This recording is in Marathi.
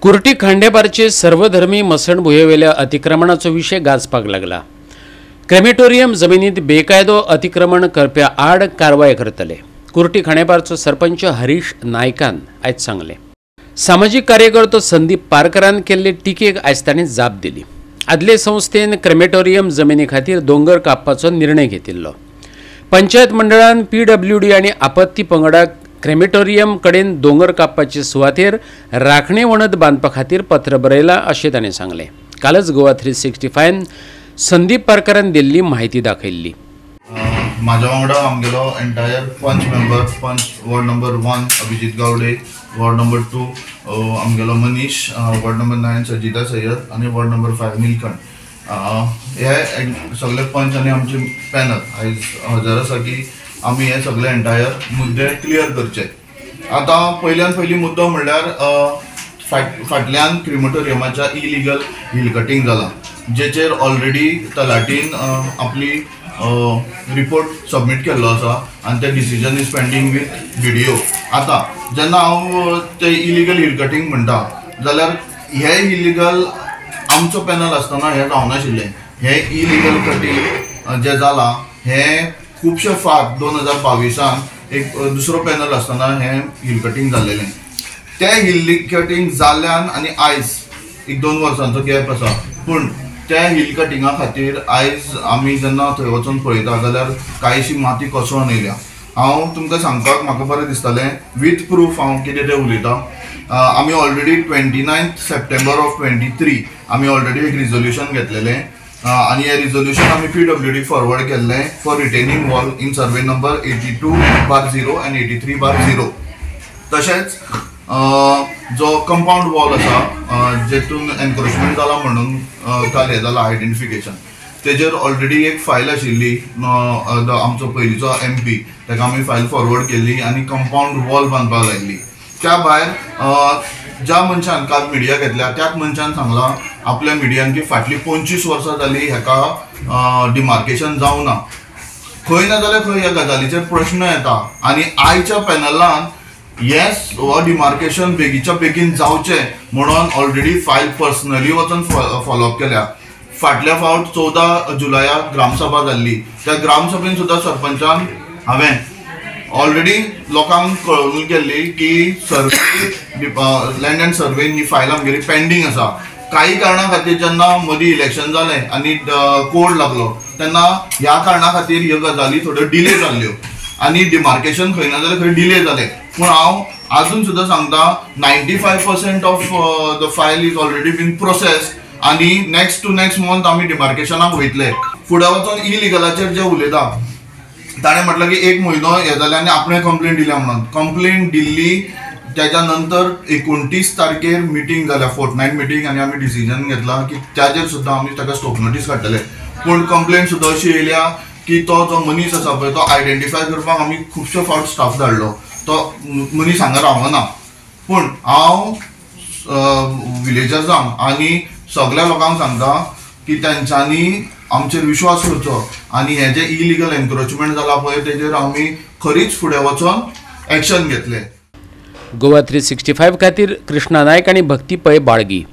कुर्टी खांडेपारचे सर्वधर्मी मसणभुंयेवेल्या अतिक्रमणाचो विशय गाजपाक लागला। क्रेमेटोरियम जमिनीत बेकायदो अतिक्रमण करप्या आड कारवाय करतले, कुर्टी खांडेपारचो सरपंच हरीश नायकान आयज सांगले। सामाजीक कार्यकर्तो संदीप पारकरान केल्ले टिकेक आयज ताणें जाप दिली। आदले संस्थेन क्रेमेटोरियम जमिनी खातीर दोंगर कापपाचो निर्णय घेतिल्लो। पंचायत मंडळान PWD आनी आपत्ती पंगडाक क्रेमेटोरियम कडेन दोंगर कापपाचे सुवातेर राखणे वणद बांदपा खातीर पत्र बरयलां अशें ताणें सांगलें। कालच गोवा 365 संदीप पारकरान दिल्ली म्हायती दाखयल्ली। माझ्या वांगडा आमगेलो entire panch member, panch ward number 1 Abhijit Gawade, ward number 2 आमगेलो मनीष, वॉर्ड नंबर 9 सजिता सय्यद आणि वॉर्ड नंबर 5 नीलकंठ। हे सगळे पंच आणि आमचे पॅनल आयज हजर आसा की आमी हे सगळे एंटायर मुद्दे क्लियर करचे। आता पयली मुद्दो म्हणल्यार फाटल्यान क्रिमेटोरियमाच्या इलिगल हिल कटिंग जाला, जेचेर ऑलरेडी तलाटीन आपली रिपोर्ट सबमिट केल्लो आसा आणि ते decision is pending with BDO। आता जेन्ना हांव ते इलिगल हिल कटिंग म्हणटा जाल्यार हे इलिगल आमचो पॅनल आसतना हे जावनाशिल्लें। हे इलिगल कटिंग जे जाला हे खूबशे फार 2022 एक दुसरो पॅनल आसतना हे हिल कटिंग जाल्लेलें। ते हिल कटिंग जाल्ल्यान आनी आयज 1-2 वर्सांचो गॅप आसा, पूण त्या हिल कटिंगा खातीर आयज आमी जेन्ना थंय वचून पळयता जाल्यार कांयशी माती कोसळून येयल्या। हांव तुमकां सांगपाक म्हाका बरें दिसतलें विथ प्रूफ हांव कितें तें उलयतां। आमी ऑलरेडी 29 सप्टेंबर ऑफ 23 आमी ऑलरेडी एक रिजोल्यूशन घेतलेलें आणि हे रिजोल्यूशन आमी PWD फॉरवर्ड केल्लें for retaining wall in survey number 82/0 and 83/0। तशेंच जो कंपाउंड वॉल आसा जेतून एनक्रोचमेंट जाला म्हणून काल हे जाला आयडेंटिफिकेशन, तेजेर ऑलरेडी एक फायल आशिल्ली आमचो पयलींचो MP, ताका आमी फायल फॉरवर्ड केल्ली आणि कंपाउंड वॉल बांदपाक लायिल्ली। त्या भायर ज्या मनशान काल मिडिया घेतल्या त्याच मनशान सांगला आपल्या मिडियान की फाटली 25 वर्सां जाली हेका डिमार्केशन जावना, खंय ना जाल्यार खंय ह्या गजालीचेर प्रश्न येता आणि आयच्या पॅनलान येस हो डिमार्केशन बेगीच्या बेगीन जावचे म्हणून ऑलरेडी फायल पर्सनली वचून फॉलोअप केल्या। फाटल्या फावट 14 जुलयाक ग्रामसभा जाल्ली, त्या ग्रामसभेन सुद्धा सरपंचान हांवें ऑलरेडी लोकांक कळोवन केल्ली की सर्वे लँड अँड सर्वे ही फायल आमगेली पेंडिंग आसा। काही कारणा खातीर जेन्ना मदीं इलेक्शन जालें आनी कोड लागलो तेन्ना ह्या कारणा खातीर ह्यो गजाली थोड्यो डिले जाल्ल्यो आणि डिमार्केशन खंय ना जाल्यार खंय डिले जालें। पूण हांव अजून सुद्धा सांगता 95% of the file is already been processed आणि नेक्स्ट टू नेक्स्ट मंथ आमी डिमार्केशनाक वयतले। फुडें वचून इलिगलाचेर जे उलयता ताणें म्हटलं की 1 म्हयनो हे जाले आनी आपणें कंप्लेंट दिल्या म्हणून कंप्लेंट दिल्ली। त्याच्या नंतर 29 तारखेर मिटींग जाल्या, फोर्टनायट मिटींग, आणि आमी डिसिजन घेतला की त्याचेर सुद्धा आमी ताका स्टॉप नोटीस काडटले। पूण कंप्लेंट सुद्धा अशी येयल्या की तो जो मनीस आसा पळय तो आयडेंटिफाय करपाक आमी खुबशे फावट स्टाफ धाडलो, तो मनीस हांगा रावना। पूण हांव विलेजर्सांक आनी सगळ्या लोकांक सांगता की तेंच्यांनी आमचेर विश्वास करचो आणि हे जे इलिगल एनक्रोचमेंट जाला पळय तेजेर आमी खरीच फुडें वचून एक्शन घेतले। गोवा 365 खातीर कृष्णा नायक आनी भक्ती पै बाळगी।